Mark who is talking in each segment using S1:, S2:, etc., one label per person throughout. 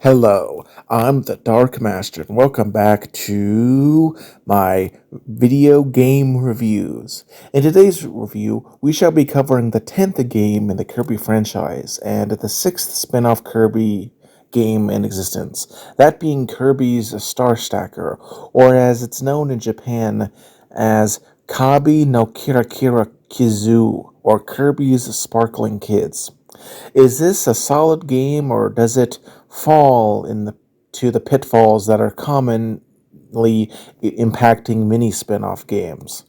S1: Hello, I'm the Dark Master, and welcome back to my video game reviews. In today's review, we shall be covering the 10th game in the Kirby franchise, and the 6th spin-off Kirby game in existence, that being Kirby's Star Stacker, or as it's known in Japan as Kabi no Kirakira Kizu, or Kirby's Sparkling Kids. Is this a solid game, or does it fall to the pitfalls that are commonly impacting many spin-off games?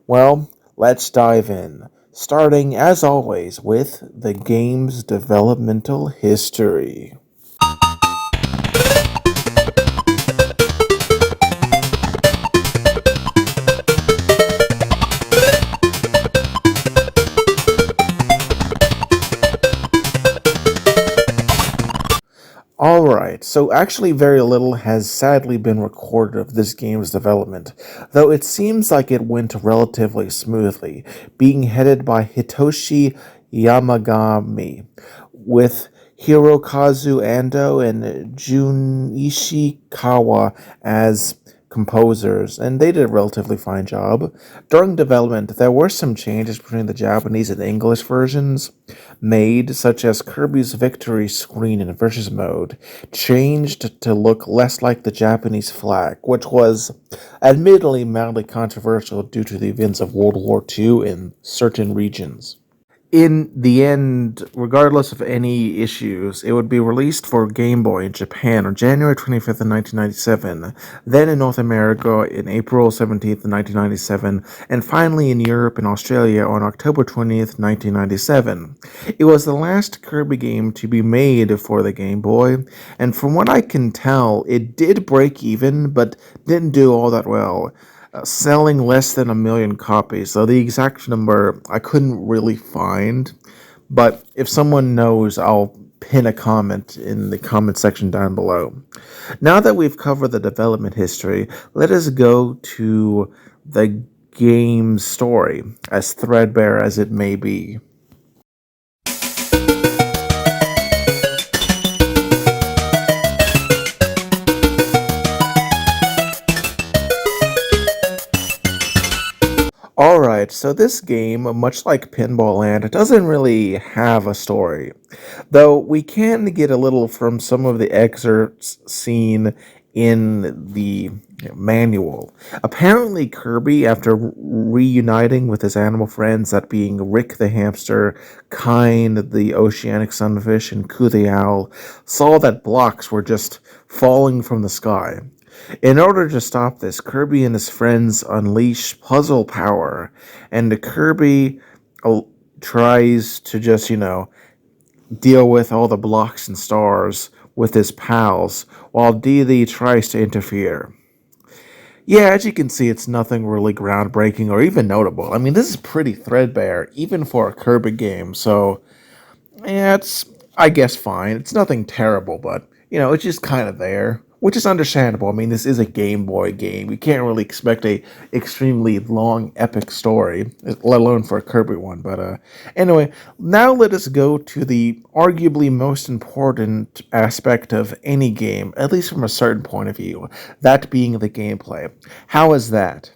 S1: Well, let's dive in, starting as always with the game's developmental history. Alright, so actually very little has sadly been recorded of this game's development, though it seems like it went relatively smoothly, being headed by Hitoshi Yamagami, with Hirokazu Ando and Junichi Kawa as composers, and they did a relatively fine job. During development, there were some changes between the Japanese and English versions made, such as Kirby's victory screen in Versus mode changed to look less like the Japanese flag, which was admittedly mildly controversial due to the events of World War II in certain regions. In the end, regardless of any issues, it would be released for Gameboy in Japan on January 25th, 1997, then in North America in April 17th, 1997, and finally in Europe and Australia on October 20th, 1997. It was the last Kirby game to be made for the Game Boy, and from what I can tell, it did break even, but didn't do all that well. Selling less than 1 million copies, so the exact number I couldn't really find, but if someone knows, I'll pin a comment in the comment section down below. Now that we've covered the development history, let us go to the game's story, as threadbare as it may be. Alright, so this game, much like Pinball Land, doesn't really have a story, though we can get a little from some of the excerpts seen in the manual. Apparently Kirby, after reuniting with his animal friends, that being Rick the hamster, Kind the oceanic sunfish, and Ku the owl, saw that blocks were just falling from the sky. In order to stop this, Kirby and his friends unleash puzzle power, and Kirby tries to just, deal with all the blocks and stars with his pals, while Dee tries to interfere. Yeah, as you can see, it's nothing really groundbreaking or even notable. I mean, this is pretty threadbare, even for a Kirby game, so yeah, it's, I guess, fine. It's nothing terrible, but, it's just kind of there. Which is understandable. I mean, this is a Game Boy game. You can't really expect a extremely long, epic story, let alone for a Kirby one. But anyway, now let us go to the arguably most important aspect of any game, at least from a certain point of view, that being the gameplay. How is that?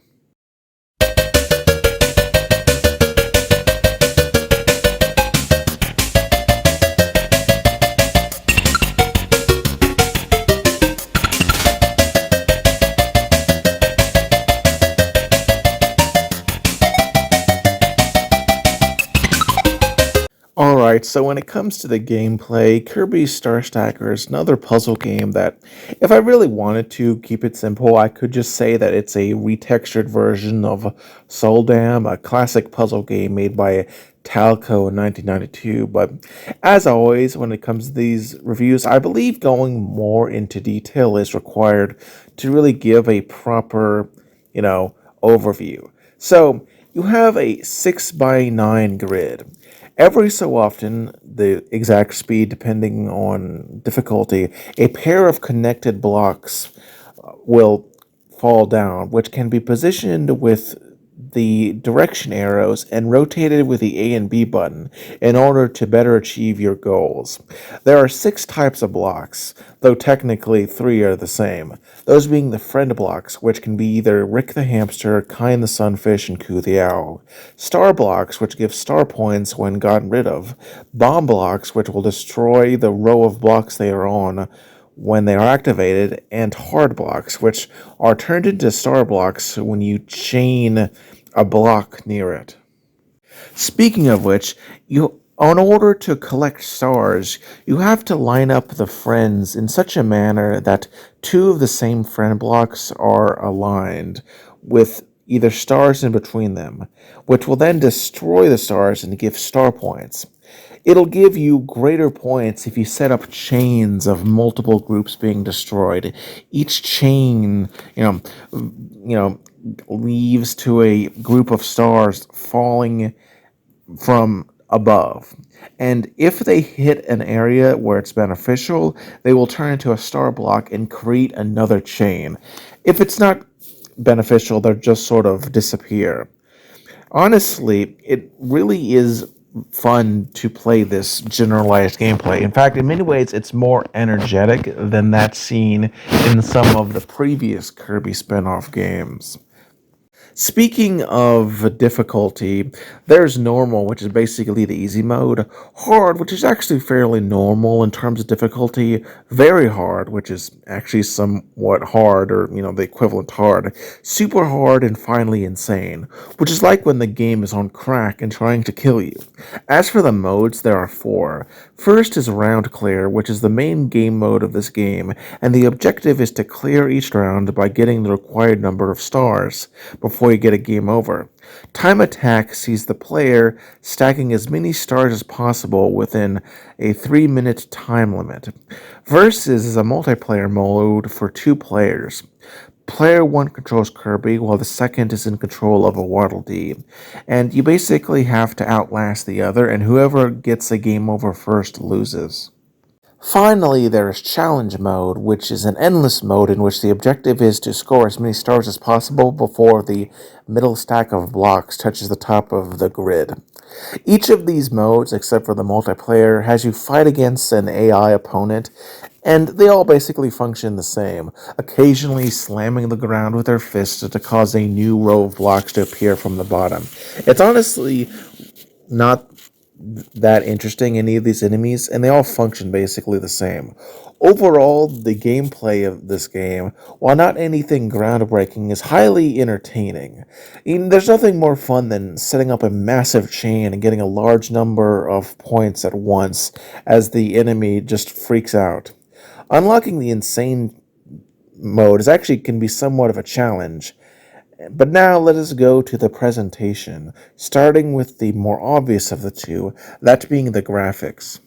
S1: Alright, Alright, so when it comes to the gameplay, Kirby Star Stacker is another puzzle game that, if I really wanted to keep it simple, I could just say that it's a retextured version of Soul Dam, a classic puzzle game made by Talco in 1992. But as always, when it comes to these reviews, I believe going more into detail is required to really give a proper, you know, overview. So you have a 6 by 9 grid. Every so often, the exact speed depending on difficulty, a pair of connected blocks will fall down, which can be positioned with the direction arrows and rotated with the A and B button in order to better achieve your goals. There are 6 types of blocks, though technically 3 are the same. Those being the friend blocks, which can be either Rick the Hamster, Kind the Sunfish, and Coo the Owl. Star blocks, which give star points when gotten rid of. Bomb blocks, which will destroy the row of blocks they are on when they are activated, and hard blocks, which are turned into star blocks when you chain a block near it. Speaking of which, in order to collect stars, you have to line up the friends in such a manner that 2 of the same friend blocks are aligned with either stars in between them, which will then destroy the stars and give star points. It'll give you greater points if you set up chains of multiple groups being destroyed. Each chain, leaves to a group of stars falling from above. And if they hit an area where it's beneficial, they will turn into a star block and create another chain. If it's not beneficial, they'll just sort of disappear. Honestly, it really is fun to play this generalized gameplay. In fact, in many ways, it's more energetic than that seen in some of the previous Kirby spin-off games. Speaking of difficulty, there's normal, which is basically the easy mode, hard, which is actually fairly normal in terms of difficulty, very hard, which is actually somewhat hard, or, the equivalent hard, super hard, and finally insane, which is like when the game is on crack and trying to kill you. As for the modes, there are 4. First is round clear, which is the main game mode of this game, and the objective is to clear each round by getting the required number of stars before you get a game over. Time attack sees the player stacking as many stars as possible within a 3-minute time limit. Versus is a multiplayer mode for 2 players. Player 1 controls Kirby, while the second is in control of a Waddle Dee. And you basically have to outlast the other, and whoever gets a game over first loses. Finally, there is Challenge Mode, which is an endless mode in which the objective is to score as many stars as possible before the middle stack of blocks touches the top of the grid. Each of these modes, except for the multiplayer, has you fight against an AI opponent, and they all basically function the same, occasionally slamming the ground with their fists to cause a new row of blocks to appear from the bottom. It's honestly not that interesting, any of these enemies, and they all function basically the same. Overall, the gameplay of this game, while not anything groundbreaking, is highly entertaining. There's nothing more fun than setting up a massive chain and getting a large number of points at once as the enemy just freaks out. Unlocking the insane mode is actually can be somewhat of a challenge. But now let us go to the presentation, starting with the more obvious of the two, that being the graphics.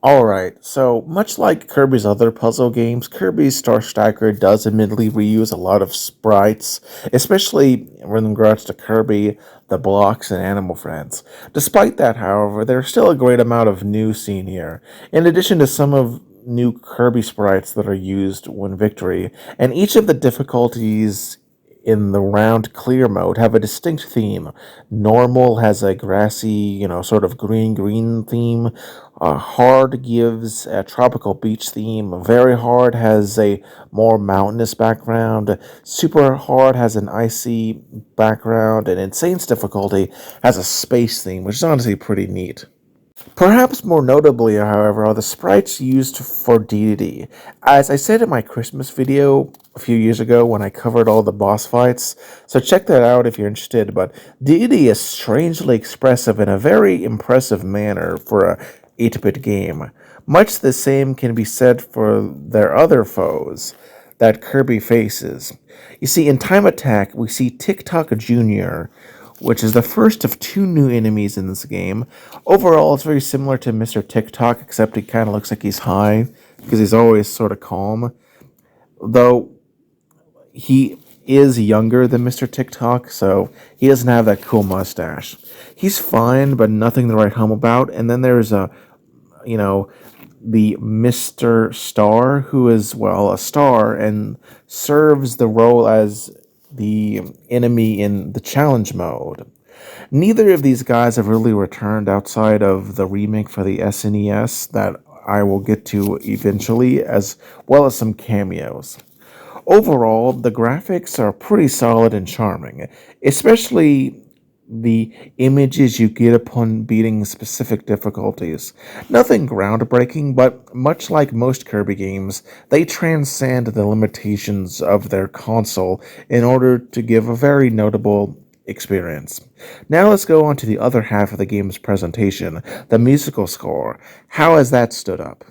S1: Alright, so much like Kirby's other puzzle games, Kirby's Star Stacker does admittedly reuse a lot of sprites, especially in regards to Kirby, the blocks, and Animal Friends. Despite that, however, there's still a great amount of new seen here, in addition to some of new Kirby sprites that are used when victory, and each of the difficulties in the round clear mode have a distinct theme. Normal has a grassy, sort of green theme. Hard gives a tropical beach theme. Very hard has a more mountainous background. Super hard has an icy background. And Insane's difficulty has a space theme, which is honestly pretty neat. Perhaps more notably, however, are the sprites used for Deity. As I said in my Christmas video a few years ago when I covered all the boss fights, so check that out if you're interested, but Deity is strangely expressive in a very impressive manner for a 8-bit game. Much the same can be said for their other foes that Kirby faces. You see, in Time Attack, we see TikTok Jr., which is the first of two new enemies in this game. Overall, it's very similar to Mr. TikTok, except he kind of looks like he's high because he's always sort of calm. Though he is younger than Mr. TikTok, so he doesn't have that cool mustache. He's fine, but nothing to write home about. And then there's you know, the Mr. Star, who is, well, a star and serves the role as the enemy in the challenge mode. Neither of these guys have really returned outside of the remake for the SNES that I will get to eventually, as well as some cameos. Overall, the graphics are pretty solid and charming, especially the images you get upon beating specific difficulties. Nothing groundbreaking, but much like most Kirby games, they transcend the limitations of their console in order to give a very notable experience. Now let's go on to the other half of the game's presentation, the musical score. How has that stood up?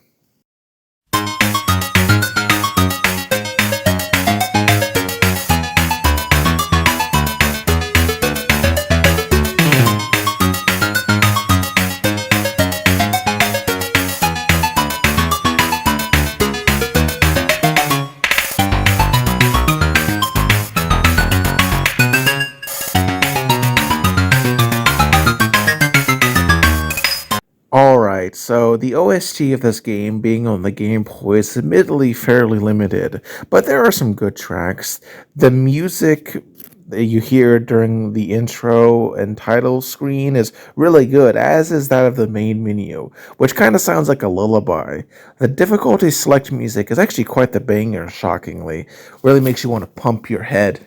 S1: Alright, so the OST of this game being on the Game Boy is admittedly fairly limited, but there are some good tracks. The music that you hear during the intro and title screen is really good, as is that of the main menu, which kind of sounds like a lullaby. The difficulty select music is actually quite the banger, shockingly. Really makes you want to pump your head.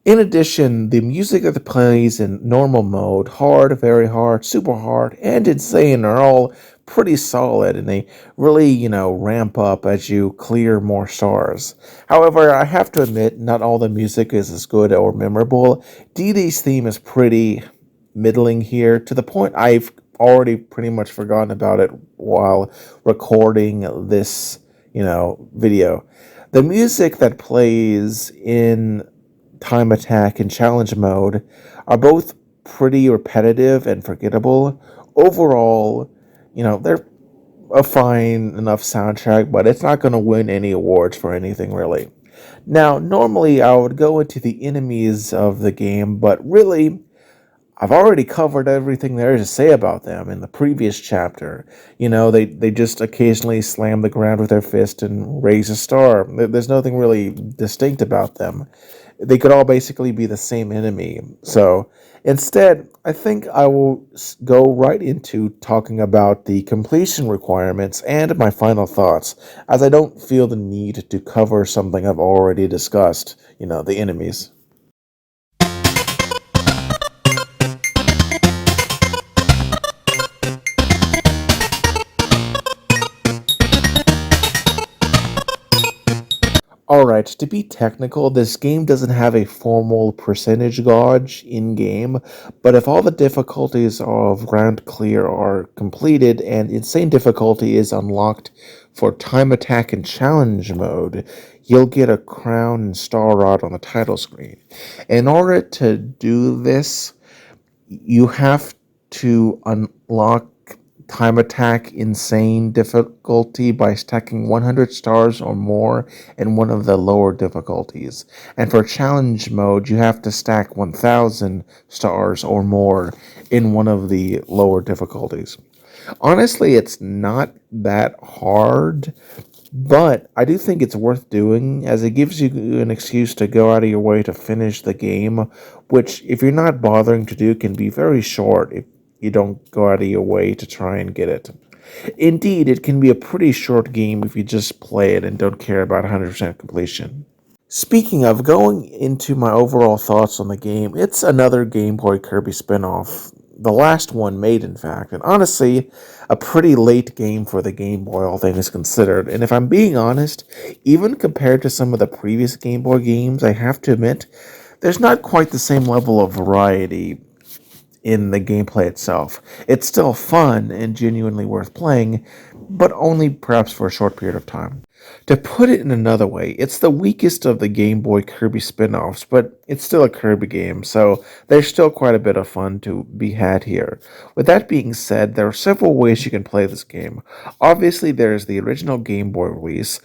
S1: In addition, the music that plays in normal mode, hard, very hard, super hard, and insane are all pretty solid and they really ramp up as you clear more stars. However, I have to admit, not all the music is as good or memorable. DD's theme is pretty middling here, to the point I've already pretty much forgotten about it while recording this video. The music that plays in Time Attack and Challenge mode are both pretty repetitive and forgettable. Overall, they're a fine enough soundtrack, but it's not going to win any awards for anything really. Now, normally I would go into the enemies of the game, but really, I've already covered everything there is to say about them in the previous chapter. They just occasionally slam the ground with their fist and raise a star. There's nothing really distinct about them. They could all basically be the same enemy. So instead, I think I will go right into talking about the completion requirements and my final thoughts, as I don't feel the need to cover something I've already discussed, the enemies. Alright, to be technical, this game doesn't have a formal percentage gauge in game, but if all the difficulties of Ground Clear are completed and Insane difficulty is unlocked for Time Attack and Challenge mode, you'll get a crown and star rod on the title screen. In order to do this, you have to unlock Time Attack Insane difficulty by stacking 100 stars or more in one of the lower difficulties. And for challenge mode, you have to stack 1000 stars or more in one of the lower difficulties. Honestly, it's not that hard, but I do think it's worth doing, as it gives you an excuse to go out of your way to finish the game, which, if you're not bothering to do, can be very short if you don't go out of your way to try and get it. Indeed, it can be a pretty short game if you just play it and don't care about 100% completion. Speaking of going into my overall thoughts on the game, it's another Game Boy Kirby spinoff The last one made, in fact, and honestly, a pretty late game for the Game Boy, all things considered. And if I'm being honest, even compared to some of the previous Game Boy games, I have to admit, there's not quite the same level of variety in the gameplay itself. It's still fun and genuinely worth playing, but only perhaps for a short period of time. To put it in another way, it's the weakest of the Game Boy Kirby spin offs, but it's still a Kirby game, so there's still quite a bit of fun to be had here. With that being said, there are several ways you can play this game. Obviously, there's the original Game Boy release.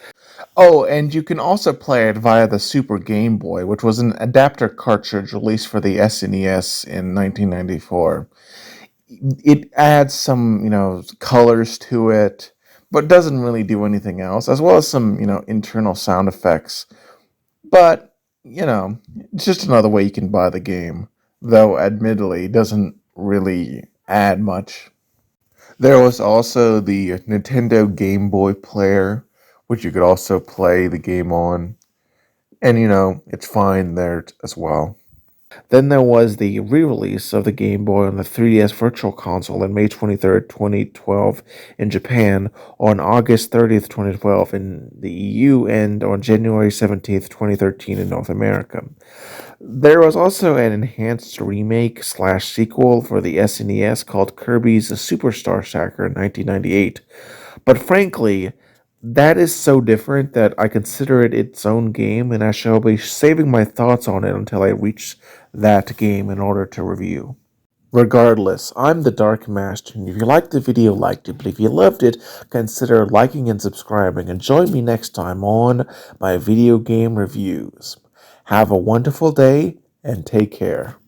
S1: Oh, and you can also play it via the Super Game Boy, which was an adapter cartridge released for the SNES in 1994. It adds some, colors to it, but doesn't really do anything else, as well as some, internal sound effects. But, it's just another way you can buy the game, though admittedly it doesn't really add much. There was also the Nintendo Game Boy player, which you could also play the game on. And, it's fine there as well. Then there was the re-release of the Game Boy on the 3DS Virtual Console on May 23rd, 2012 in Japan, on August 30th, 2012 in the EU, and on January 17th, 2013 in North America. There was also an enhanced remake slash sequel for the SNES called Kirby's Superstar Saga in 1998. But frankly, that is so different that I consider it its own game, and I shall be saving my thoughts on it until I reach that game in order to review. Regardless, I'm the Dark Master, and if you liked the video, liked it, but if you loved it, consider liking and subscribing, and join me next time on my video game reviews. Have a wonderful day, and take care.